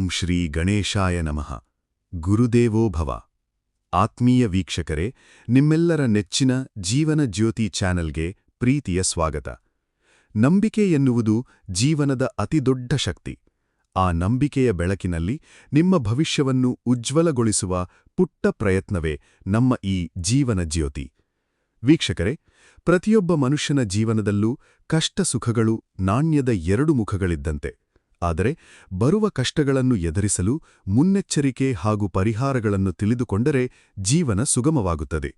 ಓಂ ಶ್ರೀ ಗಣೇಶಾಯ ನಮಃ. ಗುರುದೇವೋ ಭವ. ಆತ್ಮೀಯ ವೀಕ್ಷಕರೇ, ನಿಮ್ಮೆಲ್ಲರ ನೆಚ್ಚಿನ ಜೀವನ ಜ್ಯೋತಿ ಚಾನೆಲ್ಗೆ ಪ್ರೀತಿಯ ಸ್ವಾಗತ. ನಂಬಿಕೆ ಎನ್ನುವುದು ಜೀವನದ ಅತಿದೊಡ್ಡ ಶಕ್ತಿ. ಆ ನಂಬಿಕೆಯ ಬೆಳಕಿನಲ್ಲಿ ನಿಮ್ಮ ಭವಿಷ್ಯವನ್ನು ಉಜ್ವಲಗೊಳಿಸುವ ಪುಟ್ಟ ಪ್ರಯತ್ನವೇ ನಮ್ಮ ಈ ಜೀವನ ಜ್ಯೋತಿ. ವೀಕ್ಷಕರೇ, ಪ್ರತಿಯೊಬ್ಬ ಮನುಷ್ಯನ ಜೀವನದಲ್ಲೂ ಕಷ್ಟ ಸುಖಗಳು ನಾಣ್ಯದ ಎರಡು ಮುಖಗಳಿದ್ದಂತೆ. ಆದರೆ ಬರುವ ಕಷ್ಟಗಳನ್ನು ಎದುರಿಸಲು ಮುನ್ನೆಚ್ಚರಿಕೆ ಹಾಗೂ ಪರಿಹಾರಗಳನ್ನು ತಿಳಿದುಕೊಂಡರೆ ಜೀವನ ಸುಗಮವಾಗುತ್ತದೆ.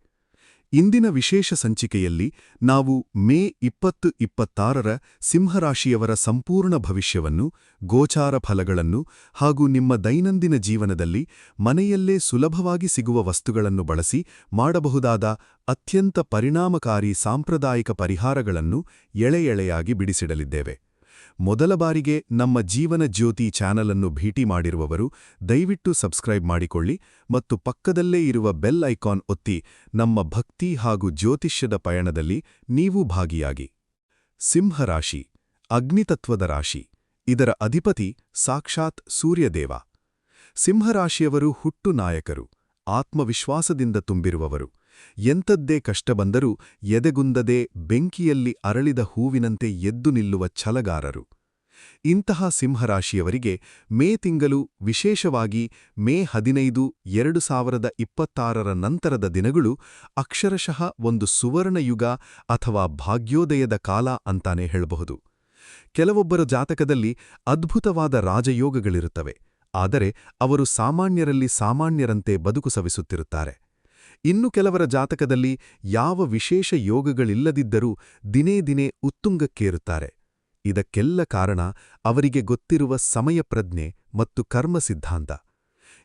ಇಂದಿನ ವಿಶೇಷ ಸಂಚಿಕೆಯಲ್ಲಿ ನಾವು ಮೇ 2026ರ ಸಿಂಹರಾಶಿಯವರ ಸಂಪೂರ್ಣ ಭವಿಷ್ಯವನ್ನು, ಗೋಚಾರ ಫಲಗಳನ್ನು ಹಾಗೂ ನಿಮ್ಮ ದೈನಂದಿನ ಜೀವನದಲ್ಲಿ ಮನೆಯಲ್ಲೇ ಸುಲಭವಾಗಿ ಸಿಗುವ ವಸ್ತುಗಳನ್ನು ಬಳಸಿ ಮಾಡಬಹುದಾದ ಅತ್ಯಂತ ಪರಿಣಾಮಕಾರಿ ಸಾಂಪ್ರದಾಯಿಕ ಪರಿಹಾರಗಳನ್ನು ಎಳೆಯಾಗಿ ಬಿಡಿಸಿಡಲಿದ್ದೇವೆ. ಮೊದಲ ಬಾರಿಗೆ ನಮ್ಮ ಜೀವನ ಜ್ಯೋತಿ ಚಾನಲ್ ಅನ್ನು ಭೇಟಿ ಮಾಡಿರುವವರು ದಯವಿಟ್ಟು ಸಬ್ಸ್ಕ್ರೈಬ್ ಮಾಡಿಕೊಳ್ಳಿ ಮತ್ತು ಪಕ್ಕದಲ್ಲೇ ಇರುವ ಬೆಲ್ ಐಕಾನ್ ಒತ್ತಿ ನಮ್ಮ ಭಕ್ತಿ ಹಾಗೂ ಜ್ಯೋತಿಷ್ಯದ ಪಯಣದಲ್ಲಿ ನೀವು ಭಾಗಿಯಾಗಿ. ಸಿಂಹರಾಶಿ ಅಗ್ನಿತತ್ವದ ರಾಶಿ. ಇದರ ಅಧಿಪತಿ ಸಾಕ್ಷಾತ್ ಸೂರ್ಯದೇವ. ಸಿಂಹರಾಶಿಯವರು ಹುಟ್ಟು ನಾಯಕರು, ಆತ್ಮವಿಶ್ವಾಸದಿಂದ ತುಂಬಿರುವವರು. ಎಂಥದ್ದೇ ಕಷ್ಟ ಬಂದರೂ ಎದೆಗುಂದದೆ ಬೆಂಕಿಯಲ್ಲಿ ಅರಳಿದ ಹೂವಿನಂತೆ ಎದ್ದು ನಿಲ್ಲುವ ಛಲಗಾರರು. ಇಂತಹ ಸಿಂಹರಾಶಿಯವರಿಗೆ ಮೇ ತಿಂಗಳು, ವಿಶೇಷವಾಗಿ ಮೇ 15, 2026ರ ನಂತರದ ದಿನಗಳು ಅಕ್ಷರಶಃ ಒಂದು ಸುವರ್ಣಯುಗ ಅಥವಾ ಭಾಗ್ಯೋದಯದ ಕಾಲ ಅಂತಾನೆ ಹೇಳಬಹುದು. ಕೆಲವೊಬ್ಬರ ಜಾತಕದಲ್ಲಿ ಅದ್ಭುತವಾದ ರಾಜಯೋಗಗಳಿರುತ್ತವೆ, ಆದರೆ ಅವರು ಸಾಮಾನ್ಯರಲ್ಲಿ ಸಾಮಾನ್ಯರಂತೆ ಬದುಕು ಸವಿಸುತ್ತಿರುತ್ತಾರೆ. ಇನ್ನು ಕೆಲವರ ಜಾತಕದಲ್ಲಿ ಯಾವ ವಿಶೇಷ ಯೋಗಗಳಿಲ್ಲದಿದ್ದರೂ ದಿನೇ ದಿನೇ ಉತ್ತುಂಗಕ್ಕೇರುತ್ತಾರೆ. ಇದಕ್ಕೆಲ್ಲ ಕಾರಣ ಅವರಿಗೆ ಗೊತ್ತಿರುವ ಸಮಯ ಪ್ರಜ್ಞೆ ಮತ್ತು ಕರ್ಮ ಸಿದ್ಧಾಂತ.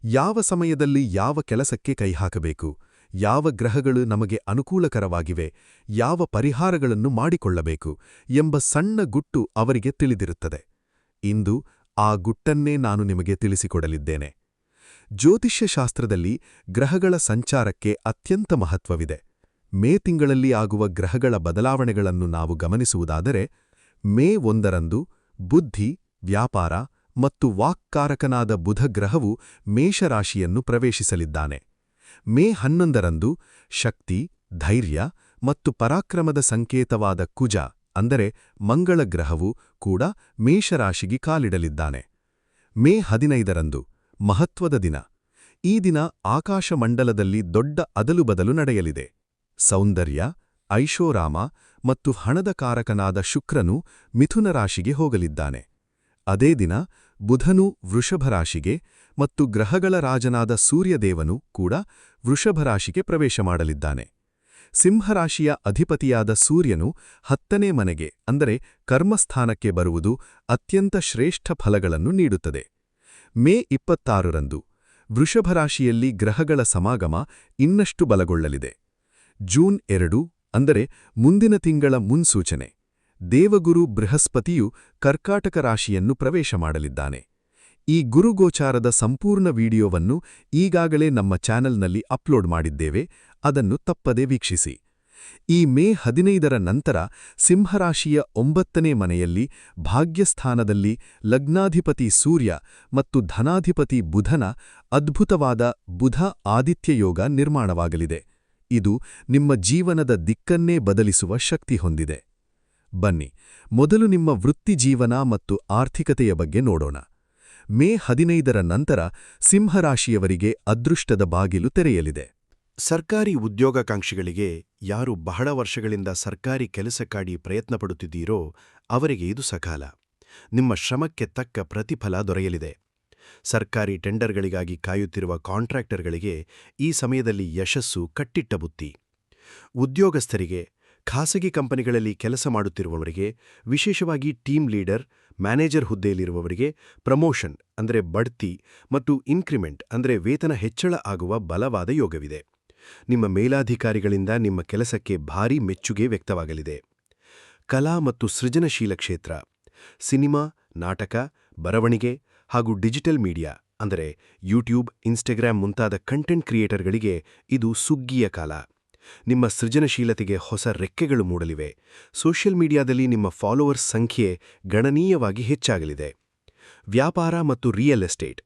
ಯಾವ ಸಮಯದಲ್ಲಿ ಯಾವ ಕೆಲಸಕ್ಕೆ ಕೈಹಾಕಬೇಕು, ಯಾವ ಗ್ರಹಗಳು ನಮಗೆ ಅನುಕೂಲಕರವಾಗಿವೆ, ಯಾವ ಪರಿಹಾರಗಳನ್ನು ಮಾಡಿಕೊಳ್ಳಬೇಕು ಎಂಬ ಸಣ್ಣ ಗುಟ್ಟು ಅವರಿಗೆ ತಿಳಿದಿರುತ್ತದೆ. ಇಂದು ಆ ಗುಟ್ಟನ್ನೇ ನಾನು ನಿಮಗೆ ತಿಳಿಸಿಕೊಡಲಿದ್ದೇನೆ. ಜ್ಯೋತಿಷ್ಯಶಾಸ್ತ್ರದಲ್ಲಿ ಗ್ರಹಗಳ ಸಂಚಾರಕ್ಕೆ ಅತ್ಯಂತ ಮಹತ್ವವಿದೆ. ಮೇ ತಿಂಗಳಲ್ಲಿ ಆಗುವ ಗ್ರಹಗಳ ಬದಲಾವಣೆಗಳನ್ನು ನಾವು ಗಮನಿಸುವುದಾದರೆ, ಮೇ 1ರಂದು ಬುದ್ಧಿ, ವ್ಯಾಪಾರ ಮತ್ತು ವಾಕ್ಕಾರಕನಾದ ಬುಧ ಗ್ರಹವು ಮೇಷರಾಶಿಯನ್ನು ಪ್ರವೇಶಿಸಲಿದ್ದಾನೆ. ಮೇ 11ರಂದು ಶಕ್ತಿ, ಧೈರ್ಯ ಮತ್ತು ಪರಾಕ್ರಮದ ಸಂಕೇತವಾದ ಕುಜ ಅಂದರೆ ಮಂಗಳ ಗ್ರಹವು ಕೂಡ ಮೇಷರಾಶಿಗೆ ಕಾಲಿಡಲಿದ್ದಾನೆ. ಮೇ 15ರಂದು ಮಹತ್ವದ ದಿನ. ಈ ದಿನ ಆಕಾಶಮಂಡಲದಲ್ಲಿ ದೊಡ್ಡ ಅದಲುಬದಲು ನಡೆಯಲಿದೆ. ಸೌಂದರ್ಯ, ಐಷಾರಾಮ ಮತ್ತು ಹಣದ ಕಾರಕನಾದ ಶುಕ್ರನು ಮಿಥುನ ರಾಶಿಗೆ ಹೋಗಲಿದ್ದಾನೆ. ಅದೇ ದಿನ ಬುಧನು ವೃಷಭರಾಶಿಗೆ ಮತ್ತು ಗ್ರಹಗಳ ರಾಜನಾದ ಸೂರ್ಯದೇವನು ಕೂಡ ವೃಷಭರಾಶಿಗೆ ಪ್ರವೇಶ ಮಾಡಲಿದ್ದಾನೆ. ಸಿಂಹರಾಶಿಯ ಅಧಿಪತಿಯಾದ ಸೂರ್ಯನು 10ನೇ ಮನೆಗೆ ಅಂದರೆ ಕರ್ಮಸ್ಥಾನಕ್ಕೆ ಬರುವುದು ಅತ್ಯಂತ ಶ್ರೇಷ್ಠ ಫಲಗಳನ್ನು ನೀಡುತ್ತದೆ. ಮೇ 26ರಂದು ವೃಷಭರಾಶಿಯಲ್ಲಿ ಗ್ರಹಗಳ ಸಮಾಗಮ ಇನ್ನಷ್ಟು ಬಲಗೊಳ್ಳಲಿದೆ. ಜೂನ್ 2 ಅಂದರೆ ಮುಂದಿನ ತಿಂಗಳ ಮುನ್ಸೂಚನೆ. ದೇವಗುರು ಬೃಹಸ್ಪತಿಯು ಕರ್ಕಾಟಕ ರಾಶಿಯನ್ನು ಪ್ರವೇಶ ಮಾಡಲಿದ್ದಾನೆ. ಈ ಗುರುಗೋಚಾರದ ಸಂಪೂರ್ಣ ವಿಡಿಯೋವನ್ನು ಈಗಾಗಲೇ ನಮ್ಮ ಚಾನೆಲ್ನಲ್ಲಿ ಅಪ್ಲೋಡ್ ಮಾಡಿದ್ದೇವೆ, ಅದನ್ನು ತಪ್ಪದೇ ವೀಕ್ಷಿಸಿ. ಈ ಮೇ 15ರ ನಂತರ ಸಿಂಹರಾಶಿಯ 9ನೇ ಮನೆಯಲ್ಲಿ ಭಾಗ್ಯಸ್ಥಾನದಲ್ಲಿ ಲಗ್ನಾಧಿಪತಿ ಸೂರ್ಯ ಮತ್ತು ಧನಾಧಿಪತಿ ಬುಧನ ಅದ್ಭುತವಾದ ಬುಧ ಆದಿತ್ಯ ಯೋಗ ನಿರ್ಮಾಣವಾಗಲಿದೆ. ಇದು ನಿಮ್ಮ ಜೀವನದ ದಿಕ್ಕನ್ನೇ ಬದಲಿಸುವ ಶಕ್ತಿ ಹೊಂದಿದೆ. ಬನ್ನಿ, ಮೊದಲು ನಿಮ್ಮ ವೃತ್ತಿಜೀವನ ಮತ್ತು ಆರ್ಥಿಕತೆಯ ಬಗ್ಗೆ ನೋಡೋಣ. ಮೇ 15ರ ನಂತರ ಸಿಂಹರಾಶಿಯವರಿಗೆ ಅದೃಷ್ಟದ ಬಾಗಿಲು ತೆರೆಯಲಿದೆ. ಸರ್ಕಾರಿ ಉದ್ಯೋಗಾಕಾಂಕ್ಷಿಗಳಿಗೆ, ಯಾರು ಬಹಳ ವರ್ಷಗಳಿಂದ ಸರ್ಕಾರಿ ಕೆಲಸಕ್ಕಾಗಿ ಪ್ರಯತ್ನಪಡುತ್ತಿದ್ದೀರೋ ಅವರಿಗೆ ಇದು ಸಕಾಲ. ನಿಮ್ಮ ಶ್ರಮಕ್ಕೆ ತಕ್ಕ ಪ್ರತಿಫಲ ದೊರೆಯಲಿದೆ. ಸರ್ಕಾರಿ ಟೆಂಡರ್ಗಳಿಗಾಗಿ ಕಾಯುತ್ತಿರುವ ಕಾಂಟ್ರಾಕ್ಟರ್ಗಳಿಗೆ ಈ ಸಮಯದಲ್ಲಿ ಯಶಸ್ಸು ಕಟ್ಟಿಟ್ಟ ಬುತ್ತಿ. ಉದ್ಯೋಗಸ್ಥರಿಗೆ, ಖಾಸಗಿ ಕಂಪನಿಗಳಲ್ಲಿ ಕೆಲಸ ಮಾಡುತ್ತಿರುವವರಿಗೆ, ವಿಶೇಷವಾಗಿ ಟೀಮ್ ಲೀಡರ್, ಮ್ಯಾನೇಜರ್ ಹುದ್ದೆಯಲ್ಲಿರುವವರಿಗೆ ಪ್ರಮೋಷನ್ ಅಂದರೆ ಬಡ್ತಿ ಮತ್ತು ಇನ್ಕ್ರಿಮೆಂಟ್ ಅಂದರೆ ವೇತನ ಹೆಚ್ಚಳ ಆಗುವ ಬಲವಾದ ಯೋಗವಿದೆ. ನಿಮ್ಮ ಮೇಲಾಧಿಕಾರಿಗಳಿಂದ ನಿಮ್ಮ ಕೆಲಸಕ್ಕೆ ಭಾರೀ ಮೆಚ್ಚುಗೆ ವ್ಯಕ್ತವಾಗಲಿದೆ. ಕಲಾ ಮತ್ತು ಸೃಜನಶೀಲ ಕ್ಷೇತ್ರ, ಸಿನಿಮಾ, ನಾಟಕ, ಬರವಣಿಗೆ ಹಾಗೂ ಡಿಜಿಟಲ್ ಮೀಡಿಯಾ ಅಂದರೆ ಯೂಟ್ಯೂಬ್, ಇನ್ಸ್ಟಾಗ್ರಾಮ್ ಮುಂತಾದ ಕಂಟೆಂಟ್ ಕ್ರಿಯೇಟರ್ಗಳಿಗೆ ಇದು ಸುಗ್ಗಿಯ ಕಾಲ. ನಿಮ್ಮ ಸೃಜನಶೀಲತೆಗೆ ಹೊಸ ರೆಕ್ಕೆಗಳು ಮೂಡಲಿವೆ. ಸೋಷಿಯಲ್ ಮೀಡಿಯಾದಲ್ಲಿ ನಿಮ್ಮ ಫಾಲೋವರ್ಸ್ ಸಂಖ್ಯೆ ಗಣನೀಯವಾಗಿ ಹೆಚ್ಚಾಗಲಿದೆ. ವ್ಯಾಪಾರ ಮತ್ತು ರಿಯಲ್ ಎಸ್ಟೇಟ್,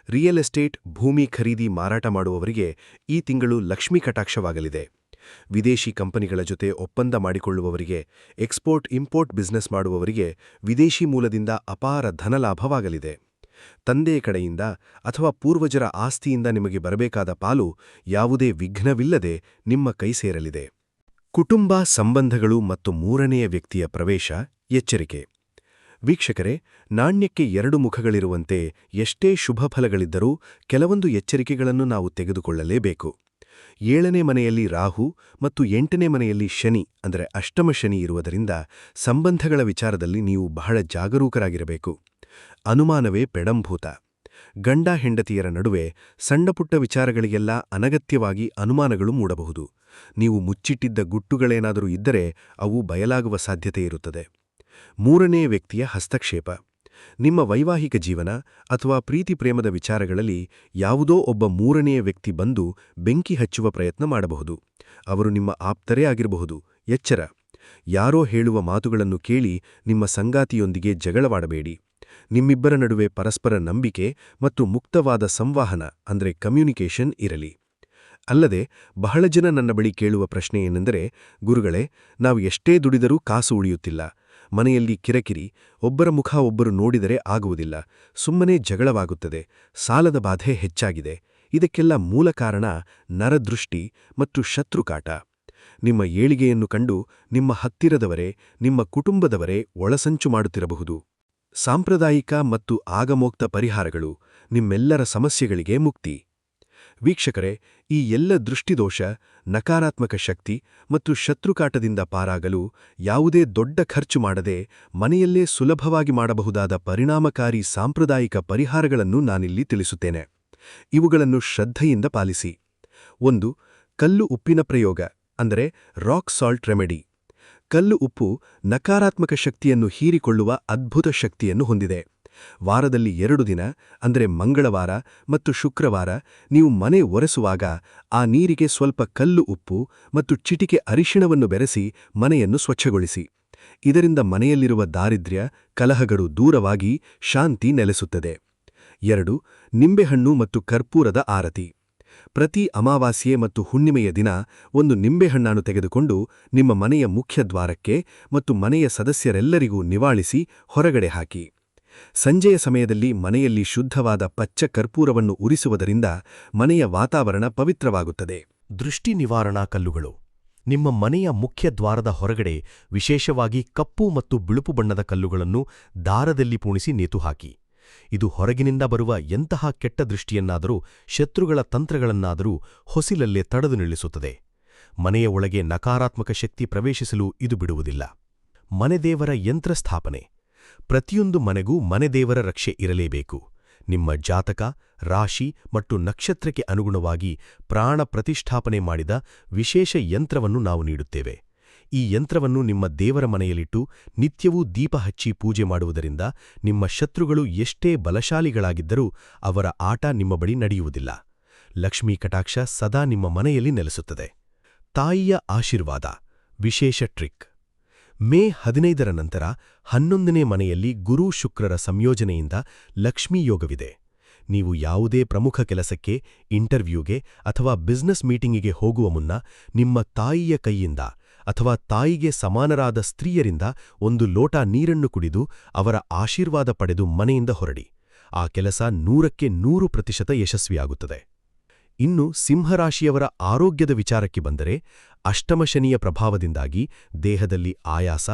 ರಿಯಲ್ ಎಸ್ಟೇಟ್ ಭೂಮಿ ಖರೀದಿ ಮಾರಾಟ ಮಾಡುವವರಿಗೆ ಈ ತಿಂಗಳು ಲಕ್ಷ್ಮೀ ಕಟಾಕ್ಷವಾಗಲಿದೆ. ವಿದೇಶಿ ಕಂಪನಿಗಳ ಜೊತೆ ಒಪ್ಪಂದ ಮಾಡಿಕೊಳ್ಳುವವರಿಗೆ, ಎಕ್ಸ್ಪೋರ್ಟ್ ಇಂಪೋರ್ಟ್ ಬಿಸ್ನೆಸ್ ಮಾಡುವವರಿಗೆ ವಿದೇಶಿ ಮೂಲದಿಂದ ಅಪಾರ ಧನಲಾಭವಾಗಲಿದೆ. ತಂದೆಯ ಕಡೆಯಿಂದ ಅಥವಾ ಪೂರ್ವಜರ ಆಸ್ತಿಯಿಂದ ನಿಮಗೆ ಬರಬೇಕಾದ ಪಾಲು ಯಾವುದೇ ವಿಘ್ನವಿಲ್ಲದೆ ನಿಮ್ಮ ಕೈ ಸೇರಲಿದೆ. ಕುಟುಂಬ ಸಂಬಂಧಗಳು ಮತ್ತು ಮೂರನೆಯ ವ್ಯಕ್ತಿಯ ಪ್ರವೇಶ ಎಚ್ಚರಿಕೆ. ವೀಕ್ಷಕರೇ, ನಾಣ್ಯಕ್ಕೆ ಎರಡು ಮುಖಗಳಿರುವಂತೆ ಎಷ್ಟೇ ಶುಭ ಫಲಗಳಿದ್ದರೂ ಕೆಲವೊಂದು ಎಚ್ಚರಿಕೆಗಳನ್ನು ನಾವು ತೆಗೆದುಕೊಳ್ಳಲೇಬೇಕು. 7ನೇ ಮನೆಯಲ್ಲಿ ರಾಹು ಮತ್ತು 8ನೇ ಮನೆಯಲ್ಲಿ ಶನಿ ಅಂದರೆ ಅಷ್ಟಮ ಶನಿ ಇರುವುದರಿಂದ ಸಂಬಂಧಗಳ ವಿಚಾರದಲ್ಲಿ ನೀವು ಬಹಳ ಜಾಗರೂಕರಾಗಿರಬೇಕು. ಅನುಮಾನವೇ ಪೆಡಂಭೂತ. ಗಂಡ ಹೆಂಡತಿಯರ ನಡುವೆ ಸಣ್ಣಪುಟ್ಟ ವಿಚಾರಗಳಿಗೆಲ್ಲ ಅನಗತ್ಯವಾಗಿ ಅನುಮಾನಗಳು ಮೂಡಬಹುದು. ನೀವು ಮುಚ್ಚಿಟ್ಟಿದ್ದ ಗುಟ್ಟುಗಳೇನಾದರೂ ಇದ್ದರೆ ಅವು ಬಯಲಾಗುವ ಸಾಧ್ಯತೆ ಇರುತ್ತದೆ. ಮೂರನೇ ವ್ಯಕ್ತಿಯ ಹಸ್ತಕ್ಷೇಪ. ನಿಮ್ಮ ವೈವಾಹಿಕ ಜೀವನ ಅಥವಾ ಪ್ರೀತಿ ಪ್ರೇಮದ ವಿಚಾರಗಳಲ್ಲಿ ಯಾವುದೋ ಒಬ್ಬ ಮೂರನೆಯ ವ್ಯಕ್ತಿ ಬಂದು ಬೆಂಕಿ ಹಚ್ಚುವ ಪ್ರಯತ್ನ ಮಾಡಬಹುದು. ಅವರು ನಿಮ್ಮ ಆಪ್ತರೇ ಆಗಿರಬಹುದು. ಎಚ್ಚರ. ಯಾರೋ ಹೇಳುವ ಮಾತುಗಳನ್ನು ಕೇಳಿ ನಿಮ್ಮ ಸಂಗಾತಿಯೊಂದಿಗೆ ಜಗಳವಾಡಬೇಡಿ. ನಿಮ್ಮಿಬ್ಬರ ನಡುವೆ ಪರಸ್ಪರ ನಂಬಿಕೆ ಮತ್ತು ಮುಕ್ತವಾದ ಸಂವಹನ ಅಂದರೆ ಕಮ್ಯುನಿಕೇಷನ್ ಇರಲಿ. ಅಲ್ಲದೆ ಬಹಳ ಜನ ನನ್ನ ಬಳಿ ಕೇಳುವ ಪ್ರಶ್ನೆ ಏನೆಂದರೆ, ಗುರುಗಳೇ, ನಾವು ಎಷ್ಟೇ ದುಡಿದರೂ ಕಾಸು ಉಳಿಯುತ್ತಿಲ್ಲ. ಮನೆಯಲ್ಲಿ ಕಿರಿಕಿರಿ, ಒಬ್ಬರ ಮುಖ ಒಬ್ಬರು ನೋಡಿದರೆ ಆಗುವುದಿಲ್ಲ, ಸುಮ್ಮನೆ ಜಗಳವಾಗುತ್ತದೆ, ಸಾಲದ ಬಾಧೆ ಹೆಚ್ಚಾಗಿದೆ. ಇದಕ್ಕೆಲ್ಲ ಮೂಲ ಕಾರಣ ನರದೃಷ್ಟಿ ಮತ್ತು ಶತ್ರುಕಾಟ. ನಿಮ್ಮ ಏಳಿಗೆಯನ್ನು ಕಂಡು ನಿಮ್ಮ ಹತ್ತಿರದವರೇ, ನಿಮ್ಮ ಕುಟುಂಬದವರೇ ಒಳಸಂಚು ಮಾಡುತ್ತಿರಬಹುದು. ಸಾಂಪ್ರದಾಯಿಕ ಮತ್ತು ಆಗಮೋಕ್ತ ಪರಿಹಾರಗಳು ನಿಮ್ಮೆಲ್ಲರ ಸಮಸ್ಯೆಗಳಿಗೆ ಮುಕ್ತಿ. ವೀಕ್ಷಕರೇ, ಈ ಎಲ್ಲ ದೃಷ್ಟಿದೋಷ, ನಕಾರಾತ್ಮಕ ಶಕ್ತಿ ಮತ್ತು ಶತ್ರುಕಾಟದಿಂದ ಪಾರಾಗಲು ಯಾವುದೇ ದೊಡ್ಡ ಖರ್ಚು ಮಾಡದೆ ಮನೆಯಲ್ಲೇ ಸುಲಭವಾಗಿ ಮಾಡಬಹುದಾದ ಪರಿಣಾಮಕಾರಿ ಸಾಂಪ್ರದಾಯಿಕ ಪರಿಹಾರಗಳನ್ನು ನಾನಿಲ್ಲಿ ತಿಳಿಸುತ್ತೇನೆ. ಇವುಗಳನ್ನು ಶ್ರದ್ಧೆಯಿಂದ ಪಾಲಿಸಿ. 1. ಕಲ್ಲು ಉಪ್ಪಿನ ಪ್ರಯೋಗ ಅಂದರೆ ರಾಕ್ ಸಾಲ್ಟ್ ರೆಮಿಡಿ. ಕಲ್ಲು ಉಪ್ಪು ನಕಾರಾತ್ಮಕ ಶಕ್ತಿಯನ್ನು ಹೀರಿಕೊಳ್ಳುವ ಅದ್ಭುತ ಶಕ್ತಿಯನ್ನು ಹೊಂದಿದೆ. ವಾರದಲ್ಲಿ 2 ದಿನ ಅಂದರೆ ಮಂಗಳವಾರ ಮತ್ತು ಶುಕ್ರವಾರ ನೀವು ಮನೆ ಒರೆಸುವಾಗ ಆ ನೀರಿಗೆ ಸ್ವಲ್ಪ ಕಲ್ಲು ಉಪ್ಪು ಮತ್ತು ಚಿಟಿಕೆ ಅರಿಶಿಣವನ್ನು ಬೆರೆಸಿ ಮನೆಯನ್ನು ಸ್ವಚ್ಛಗೊಳಿಸಿ. ಇದರಿಂದ ಮನೆಯಲ್ಲಿರುವ ದಾರಿದ್ರ್ಯ, ಕಲಹಗಳು ದೂರವಾಗಿ ಶಾಂತಿ ನೆಲೆಸುತ್ತದೆ. 2. ನಿಂಬೆಹಣ್ಣು ಮತ್ತು ಕರ್ಪೂರದ ಆರತಿ. ಪ್ರತಿ ಅಮಾವಾಸ್ಯೆ ಮತ್ತು ಹುಣ್ಣಿಮೆಯ ದಿನ ಒಂದು ನಿಂಬೆಹಣ್ಣನ್ನು ತೆಗೆದುಕೊಂಡು ನಿಮ್ಮ ಮನೆಯ ಮುಖ್ಯ ದ್ವಾರಕ್ಕೆ ಮತ್ತು ಮನೆಯ ಸದಸ್ಯರೆಲ್ಲರಿಗೂ ನಿವಾಳಿಸಿ ಹೊರಗಡೆ ಹಾಕಿ. ಸಂಜೆಯ ಸಮಯದಲ್ಲಿ ಮನೆಯಲ್ಲಿ ಶುದ್ಧವಾದ ಪಚ್ಚ ಕರ್ಪೂರವನ್ನು ಉರಿಸುವುದರಿಂದ ಮನೆಯ ವಾತಾವರಣ ಪವಿತ್ರವಾಗುತ್ತದೆ. ದೃಷ್ಟಿ ನಿವಾರಣಾ ಕಲ್ಲುಗಳು. ನಿಮ್ಮ ಮನೆಯ ಮುಖ್ಯ ದ್ವಾರದ ಹೊರಗಡೆ ವಿಶೇಷವಾಗಿ ಕಪ್ಪು ಮತ್ತು ಬಿಳುಪು ಬಣ್ಣದ ಕಲ್ಲುಗಳನ್ನು ದಾರದಲ್ಲಿ ಪೂಣಿಸಿ ನೇತುಹಾಕಿ. ಇದು ಹೊರಗಿನಿಂದ ಬರುವ ಎಂತಹ ಕೆಟ್ಟ ದೃಷ್ಟಿಯನ್ನಾದರೂ ಶತ್ರುಗಳ ತಂತ್ರಗಳನ್ನಾದರೂ ಹೊಸಿಲಲ್ಲೇ ತಡೆದು ನಿಲ್ಲಿಸುತ್ತದೆ. ಮನೆಯ ಒಳಗೆ ನಕಾರಾತ್ಮಕ ಶಕ್ತಿ ಪ್ರವೇಶಿಸಲು ಇದು ಬಿಡುವುದಿಲ್ಲ. ಮನೆದೇವರ ಯಂತ್ರ ಸ್ಥಾಪನೆ. ಪ್ರತಿಯೊಂದು ಮನೆಗೂ ಮನೆದೇವರ ರಕ್ಷೆ ಇರಲೇಬೇಕು. ನಿಮ್ಮ ಜಾತಕ, ರಾಶಿ ಮತ್ತು ನಕ್ಷತ್ರಕ್ಕೆ ಅನುಗುಣವಾಗಿ ಪ್ರಾಣ ಪ್ರತಿಷ್ಠಾಪನೆ ಮಾಡಿದ ವಿಶೇಷ ಯಂತ್ರವನ್ನು ನಾವು ನೀಡುತ್ತೇವೆ. ಈ ಯಂತ್ರವನ್ನು ನಿಮ್ಮ ದೇವರ ಮನೆಯಲ್ಲಿಟ್ಟು ನಿತ್ಯವೂ ದೀಪ ಹಚ್ಚಿ ಪೂಜೆ ಮಾಡುವುದರಿಂದ ನಿಮ್ಮ ಶತ್ರುಗಳು ಎಷ್ಟೇ ಬಲಶಾಲಿಗಳಾಗಿದ್ದರೂ ಅವರ ಆಟ ನಿಮ್ಮ ಬಳಿ ನಡೆಯುವುದಿಲ್ಲ. ಲಕ್ಷ್ಮೀ ಕಟಾಕ್ಷ ಸದಾ ನಿಮ್ಮ ಮನೆಯಲ್ಲಿ ನೆಲೆಸುತ್ತದೆ. ತಾಯಿಯ ಆಶೀರ್ವಾದ. ವಿಶೇಷ ಟ್ರಿಕ್. ಮೇ 15ರ ನಂತರ 11ನೇ ಮನೆಯಲ್ಲಿ ಗುರು ಶುಕ್ರರ ಸಂಯೋಜನೆಯಿಂದ ಲಕ್ಷ್ಮೀ ಯೋಗವಿದೆ. ನೀವು ಯಾವುದೇ ಪ್ರಮುಖ ಕೆಲಸಕ್ಕೆ, ಇಂಟರ್ವ್ಯೂಗೆ ಅಥವಾ ಬಿಸ್ನೆಸ್ ಮೀಟಿಂಗಿಗೆ ಹೋಗುವ ಮುನ್ನ ನಿಮ್ಮ ತಾಯಿಯ ಕೈಯಿಂದ ಅಥವಾ ತಾಯಿಗೆ ಸಮಾನರಾದ ಸ್ತ್ರೀಯರಿಂದ ಒಂದು ಲೋಟ ನೀರನ್ನು ಕುಡಿದು ಅವರ ಆಶೀರ್ವಾದ ಪಡೆದು ಮನೆಯಿಂದ ಹೊರಡಿ. ಆ ಕೆಲಸ 100ಕ್ಕೆ 100% ಯಶಸ್ವಿಯಾಗುತ್ತದೆ. ಇನ್ನು ಸಿಂಹರಾಶಿಯವರ ಆರೋಗ್ಯದ ವಿಚಾರಕ್ಕೆ ಬಂದರೆ, ಅಷ್ಟಮ ಶನಿಯ ಪ್ರಭಾವದಿಂದಾಗಿ ದೇಹದಲ್ಲಿ ಆಯಾಸ,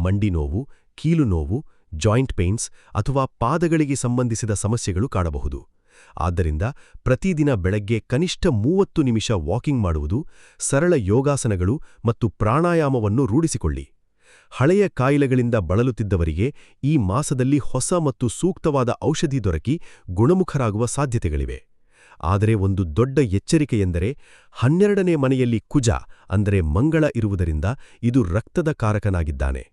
ಮಂಡಿ ನೋವು, ಕೀಲು ನೋವು, ಜಾಯಿಂಟ್ ಪೇನ್ಸ್ ಅಥವಾ ಪಾದಗಳಿಗೆ ಸಂಬಂಧಿಸಿದ ಸಮಸ್ಯೆಗಳು ಕಾಣಬಹುದು. ಆದ್ದರಿಂದ ಪ್ರತಿದಿನ ಬೆಳಗ್ಗೆ ಕನಿಷ್ಠ 30 ನಿಮಿಷ ವಾಕಿಂಗ್ ಮಾಡುವುದು, ಸರಳ ಯೋಗಾಸನಗಳು ಮತ್ತು ಪ್ರಾಣಾಯಾಮವನ್ನು ರೂಢಿಸಿಕೊಳ್ಳಿ. ಹಳೆಯ ಕಾಯಿಲೆಗಳಿಂದ ಬಳಲುತ್ತಿದ್ದವರಿಗೆ ಈ ಮಾಸದಲ್ಲಿ ಹೊಸ ಮತ್ತು ಸೂಕ್ತವಾದ ಔಷಧಿ ದೊರಕಿ ಗುಣಮುಖರಾಗುವ ಸಾಧ್ಯತೆಗಳಿವೆ. ಆದರೆ ಒಂದು ದೊಡ್ಡ ಎಚ್ಚರಿಕೆಯೆಂದರೆ 12ನೇ ಮನೆಯಲ್ಲಿ ಕುಜ ಅಂದರೆ ಮಂಗಳ ಇರುವುದರಿಂದ ಇದು ರಕ್ತದ ಕಾರಕನಾಗಿದ್ದಾನೆ.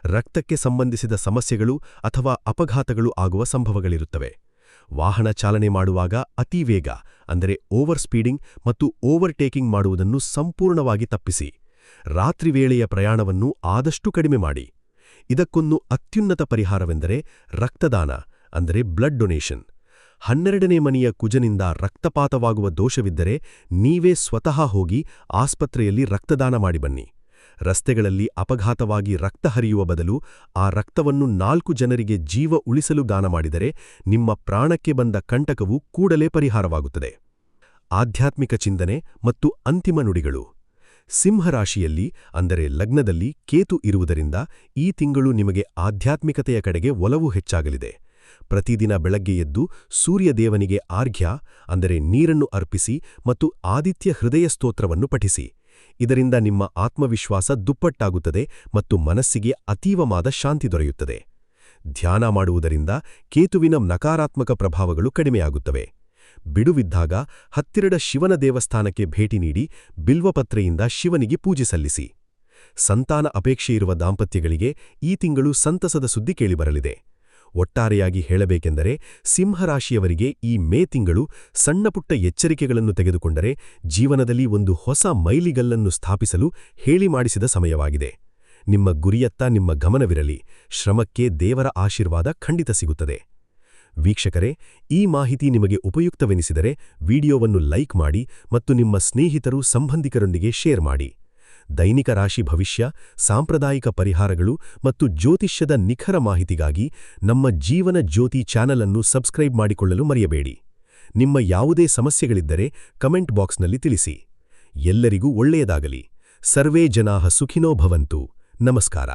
ರಕ್ತಕ್ಕೆ ಸಂಬಂಧಿಸಿದ ಸಮಸ್ಯೆಗಳು ಅಥವಾ ಅಪಘಾತಗಳು ಆಗುವ ಸಂಭವಗಳಿರುತ್ತವೆ. ವಾಹನ ಚಾಲನೆ ಮಾಡುವಾಗ ಅತಿ ವೇಗ ಅಂದರೆ ಓವರ್ ಸ್ಪೀಡಿಂಗ್ ಮತ್ತು ಓವರ್ಟೇಕಿಂಗ್ ಮಾಡುವುದನ್ನು ಸಂಪೂರ್ಣವಾಗಿ ತಪ್ಪಿಸಿ. ರಾತ್ರಿ ವೇಳೆಯ ಪ್ರಯಾಣವನ್ನು ಆದಷ್ಟು ಕಡಿಮೆ ಮಾಡಿ. ಇದಕ್ಕೊಂದು ಅತ್ಯುನ್ನತ ಪರಿಹಾರವೆಂದರೆ ರಕ್ತದಾನ ಅಂದರೆ ಬ್ಲಡ್ ಡೊನೇಷನ್. 12ನೇ ಮನೆಯ ಕುಜನಿಂದ ರಕ್ತಪಾತವಾಗುವ ದೋಷವಿದ್ದರೆ ನೀವೇ ಸ್ವತಃ ಹೋಗಿ ಆಸ್ಪತ್ರೆಯಲ್ಲಿ ರಕ್ತದಾನ ಮಾಡಿ ಬನ್ನಿ. ರಸ್ತೆಗಳಲ್ಲಿ ಅಪಘಾತವಾಗಿ ರಕ್ತ ಹರಿಯುವ ಬದಲು ಆ ರಕ್ತವನ್ನು 4 ಜನರಿಗೆ ಜೀವ ಉಳಿಸಲು ದಾನ ಮಾಡಿದರೆ ನಿಮ್ಮ ಪ್ರಾಣಕ್ಕೆ ಬಂದ ಕಂಟಕವು ಕೂಡಲೇ ಪರಿಹಾರವಾಗುತ್ತದೆ. ಆಧ್ಯಾತ್ಮಿಕ ಚಿಂತನೆ ಮತ್ತು ಅಂತಿಮ ನುಡಿಗಳು. ಸಿಂಹರಾಶಿಯಲ್ಲಿ ಅಂದರೆ ಲಗ್ನದಲ್ಲಿ ಕೇತು ಇರುವುದರಿಂದ ಈ ತಿಂಗಳು ನಿಮಗೆ ಆಧ್ಯಾತ್ಮಿಕತೆಯ ಕಡೆಗೆ ಒಲವು ಹೆಚ್ಚಾಗಲಿದೆ. ಪ್ರತಿದಿನ ಬೆಳಗ್ಗೆ ಎದ್ದು ಸೂರ್ಯದೇವನಿಗೆ ಆರ್ಘ್ಯ ಅಂದರೆ ನೀರನ್ನು ಅರ್ಪಿಸಿ ಮತ್ತು ಆದಿತ್ಯ ಹೃದಯ ಸ್ತೋತ್ರವನ್ನು ಪಠಿಸಿ. ಇದರಿಂದ ನಿಮ್ಮ ಆತ್ಮವಿಶ್ವಾಸ ದುಪ್ಪಟ್ಟಾಗುತ್ತದೆ ಮತ್ತು ಮನಸ್ಸಿಗೆ ಅತೀವವಾದ ಶಾಂತಿ ದೊರೆಯುತ್ತದೆ. ಧ್ಯಾನ ಮಾಡುವುದರಿಂದ ಕೇತುವಿನ ನಕಾರಾತ್ಮಕ ಪ್ರಭಾವಗಳು ಕಡಿಮೆಯಾಗುತ್ತವೆ. ಬಿಡುವಿದ್ದಾಗ ಹತ್ತಿರದ ಶಿವನ ದೇವಸ್ಥಾನಕ್ಕೆ ಭೇಟಿ ನೀಡಿ ಬಿಲ್ವಪತ್ರೆಯಿಂದ ಶಿವನಿಗೆ ಪೂಜೆ ಸಲ್ಲಿಸಿ. ಸಂತಾನ ಅಪೇಕ್ಷೆಯಿರುವ ದಾಂಪತ್ಯಗಳಿಗೆ ಈ ತಿಂಗಳು ಸಂತಸದ ಸುದ್ದಿ ಕೇಳಿಬರಲಿದೆ. ಒಟ್ಟಾರೆಯಾಗಿ ಹೇಳಬೇಕೆಂದರೆ ಸಿಂಹರಾಶಿಯವರಿಗೆ ಈ ಮೇ ತಿಂಗಳು ಸಣ್ಣಪುಟ್ಟ ಎಚ್ಚರಿಕೆಗಳನ್ನು ತೆಗೆದುಕೊಂಡರೆ ಜೀವನದಲ್ಲಿ ಒಂದು ಹೊಸ ಮೈಲಿಗಲ್ಲನ್ನು ಸ್ಥಾಪಿಸಲು ಹೇಳಿ ಮಾಡಿಸಿದ ಸಮಯವಾಗಿದೆ. ನಿಮ್ಮ ಗುರಿಯತ್ತ ನಿಮ್ಮ ಗಮನವಿರಲಿ. ಶ್ರಮಕ್ಕೆ ದೇವರ ಆಶೀರ್ವಾದ ಖಂಡಿತ ಸಿಗುತ್ತದೆ. ವೀಕ್ಷಕರೇ, ಈ ಮಾಹಿತಿ ನಿಮಗೆ ಉಪಯುಕ್ತವೆನಿಸಿದರೆ ವಿಡಿಯೋವನ್ನು ಲೈಕ್ ಮಾಡಿ ಮತ್ತು ನಿಮ್ಮ ಸ್ನೇಹಿತರು ಸಂಬಂಧಿಕರೊಂದಿಗೆ ಶೇರ್ ಮಾಡಿ. ದೈನಿಕ ರಾಶಿ ಭವಿಷ್ಯ, ಸಾಂಪ್ರದಾಯಿಕ ಪರಿಹಾರಗಳು ಮತ್ತು ಜ್ಯೋತಿಷ್ಯದ ನಿಖರ ಮಾಹಿತಿಗಾಗಿ ನಮ್ಮ ಜೀವನ ಜ್ಯೋತಿ ಚಾನೆಲ್ ಅನ್ನು ಸಬ್ಸ್ಕ್ರೈಬ್ ಮಾಡಿಕೊಳ್ಳಲು ಮರೆಯಬೇಡಿ. ನಿಮ್ಮ ಯಾವುದೇ ಸಮಸ್ಯೆಗಳಿದ್ದರೆ ಕಮೆಂಟ್ ಬಾಕ್ಸ್ನಲ್ಲಿ ತಿಳಿಸಿ. ಎಲ್ಲರಿಗೂ ಒಳ್ಳೆಯದಾಗಲಿ. ಸರ್ವೇ ಜನಾಃ ಸುಖಿನೋ ಭವಂತು. ನಮಸ್ಕಾರ.